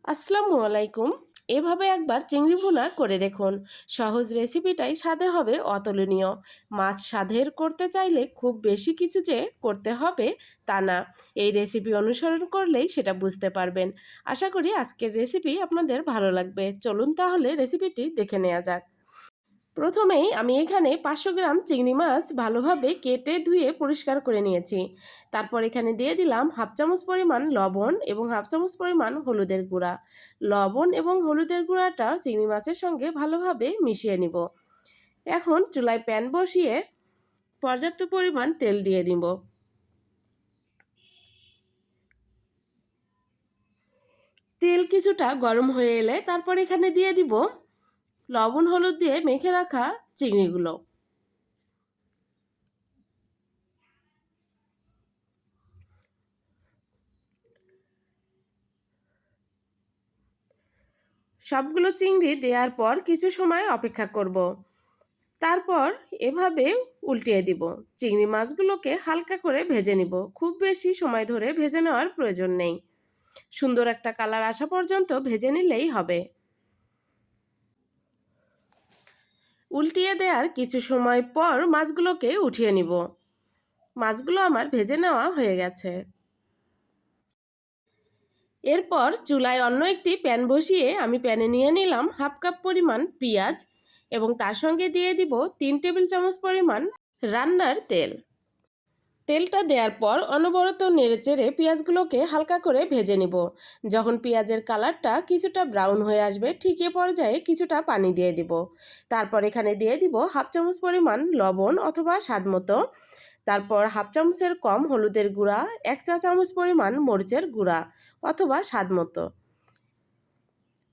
আসসালামু আলাইকুম। এভাবে একবার চিংড়ি ভুনা করে দেখুন। সহজ রেসিপিটাই স্বাদে হবে অতুলনীয়। মাছ স্বাদের করতে চাইলে খুব বেশি কিছু যে করতে হবে তা না। এই রেসিপি অনুসরণ করলেই সেটা বুঝতে পারবেন। আশা করি আজকের রেসিপি আপনাদের ভালো লাগবে। চলুন তাহলে রেসিপিটি দেখে নেওয়া যাক। প্রথমেই আমি এখানে 500 গ্রাম চিংড়ি মাছ ভালোভাবে কেটে ধুয়ে পরিষ্কার করে নিয়েছি। তারপর এখানে দিয়ে দিলাম হাফ চামচ পরিমাণ লবণ এবং হাফ চামচ পরিমাণ হলুদের গুঁড়া। লবণ এবং হলুদের গুঁড়াটা চিংড়ি মাছের সঙ্গে ভালোভাবে মিশিয়ে নিব। এখন চুলায় প্যান বসিয়ে পর্যাপ্ত পরিমাণ তেল দিয়ে দিব। তেল কিছুটা গরম হয়ে এলে তারপর এখানে দিয়ে দিব লবণ হলুদ দিয়ে মেখে রাখা চিংড়িগুলো। সবগুলো চিংড়ি দেওয়ার পর কিছু সময় অপেক্ষা করব। তারপর এভাবে উল্টিয়ে দিব। চিংড়ি মাছগুলোকে হালকা করে ভেজে নিব। খুব বেশি সময় ধরে ভেজে নেওয়ার প্রয়োজন নেই। সুন্দর একটা কালার আসা পর্যন্ত ভেজে নিলেই হবে। উল্টিয়ে দেওয়ার কিছু সময় পর মাছগুলোকে উঠিয়ে নিব। মাছগুলো আমার ভেজে নেওয়া হয়ে গেছে। এরপর চুলায় অন্য একটি প্যান বসিয়ে আমি প্যানে নিয়ে নিলাম হাফ কাপ পরিমাণ পেঁয়াজ এবং তার সঙ্গে দিয়ে দিব 3 টেবিল চামচ পরিমাণ রান্নার তেল। তেলটা দেওয়ার পর অনবরত নেড়েচেড়ে পেঁয়াজগুলোকে হালকা করে ভেজে নিব। যখন পেঁয়াজের কালারটা কিছুটা ব্রাউন হয়ে আসবে ঠিক এ পর্যায়ে কিছুটা পানি দিয়ে দিব। তারপর এখানে দিয়ে দিব হাফ চামচ পরিমাণ লবণ অথবা স্বাদ মতো। তারপর হাফ চামচের কম হলুদের গুঁড়া, 1 চা চামচ পরিমাণ মরিচের গুঁড়া অথবা স্বাদ মতো।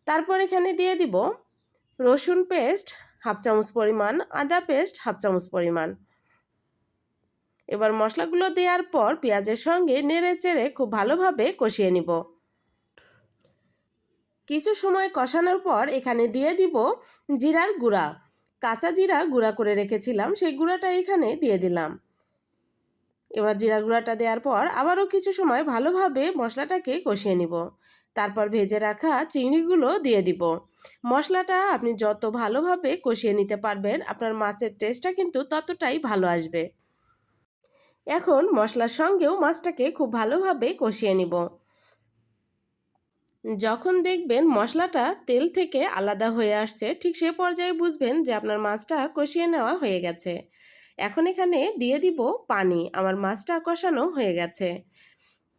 তারপর এখানে দিয়ে দিব রসুন পেস্ট হাফ চামচ পরিমাণ, আদা পেস্ট হাফ চামচ পরিমাণ। এবার মশলাগুলো দেওয়ার পর পেঁয়াজের সঙ্গে নেড়ে চেড়ে খুব ভালোভাবে কষিয়ে নিব। কিছু সময় কষানোর পর এখানে দিয়ে দিব জিরার গুঁড়া। কাঁচা জিরা গুঁড়া করে রেখেছিলাম, সেই গুঁড়াটা এখানে দিয়ে দিলাম। এবার জিরা গুঁড়াটা দেওয়ার পর আবারও কিছু সময় ভালোভাবে মশলাটাকে কষিয়ে নিব। তারপর ভেজে রাখা চিংড়িগুলো দিয়ে দিব। মশলাটা আপনি যত ভালোভাবে কষিয়ে নিতে পারবেন আপনার মাছের টেস্টটা কিন্তু ততটাই ভালো আসবে। এখন মশলার সঙ্গেও মাছটাকে খুব ভালোভাবে কষিয়ে নিব। যখন দেখবেন মশলাটা তেল থেকে আলাদা হয়ে আসছে ঠিক সে পর্যায়ে বুঝবেন যে আপনার মাছটা কষিয়ে নেওয়া হয়ে গেছে। এখন এখানে দিয়ে দিব পানি। আমার মাছটা কষানো হয়ে গেছে।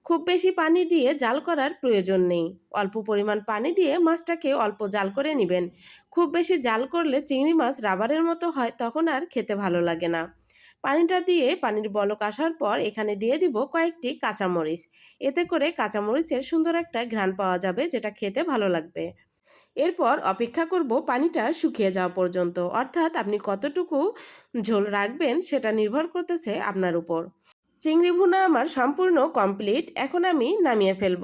খুব বেশি পানি দিয়ে জাল করার প্রয়োজন নেই। অল্প পরিমাণ পানি দিয়ে মাছটাকে অল্প জাল করে নেবেন। খুব বেশি জাল করলে চিংড়ি মাছ রাবারের মতো হয়, তখন আর খেতে ভালো লাগে না। পানিটা দিয়ে পানির বলক আসার পর এখানে দিয়ে দিব কয়েকটি কাঁচামরিচ। এতে করে কাঁচামরিচের সুন্দর একটা ঘ্রাণ পাওয়া যাবে, যেটা খেতে ভালো লাগবে। এরপর অপেক্ষা করব পানিটা শুকিয়ে যাওয়া পর্যন্ত। অর্থাৎ আপনি কতটুকু ঝোল রাখবেন সেটা নির্ভর করতেছে আপনার উপর। চিংড়ি ভুনা আমার সম্পূর্ণ কমপ্লিট। এখন আমি নামিয়ে ফেলব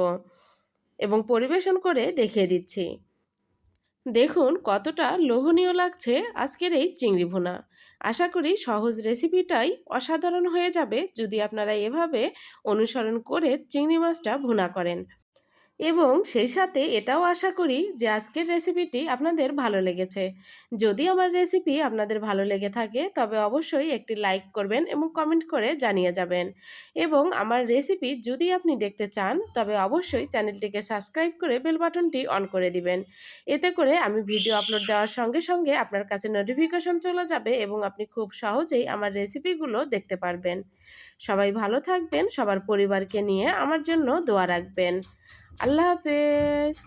এবং পরিবেশন করে দেখিয়ে দিচ্ছি। দেখুন কতটা লোভনীয় লাগছে আজকের এই চিংড়ি ভুনা। আশা করি সহজ রেসিপিটাই অসাধারণ হয়ে যাবে যদি আপনারা এভাবে অনুসরণ করে চিংড়ি মাছটা ভুনা করেন। এবং সেই সাথে এটাও আশা করি যে আজকের রেসিপিটি আপনাদের ভালো লেগেছে। যদি আমার রেসিপি আপনাদের ভালো লেগে থাকে তবে অবশ্যই একটি লাইক করবেন এবং কমেন্ট করে জানিয়ে যাবেন। এবং আমার রেসিপি যদি আপনি দেখতে চান তবে অবশ্যই চ্যানেলটিকে সাবস্ক্রাইব করে বেল বাটনটি অন করে দিবেন। এতে করে আমি ভিডিও আপলোড দেওয়ার সঙ্গে সঙ্গে আপনার কাছে নোটিফিকেশন চলে যাবে এবং আপনি খুব সহজেই আমার রেসিপিগুলো দেখতে পারবেন। সবাই ভালো থাকবেন, সবার পরিবারকে নিয়ে আমার জন্য দোয়া রাখবেন। আল্লাহ হাফেজ।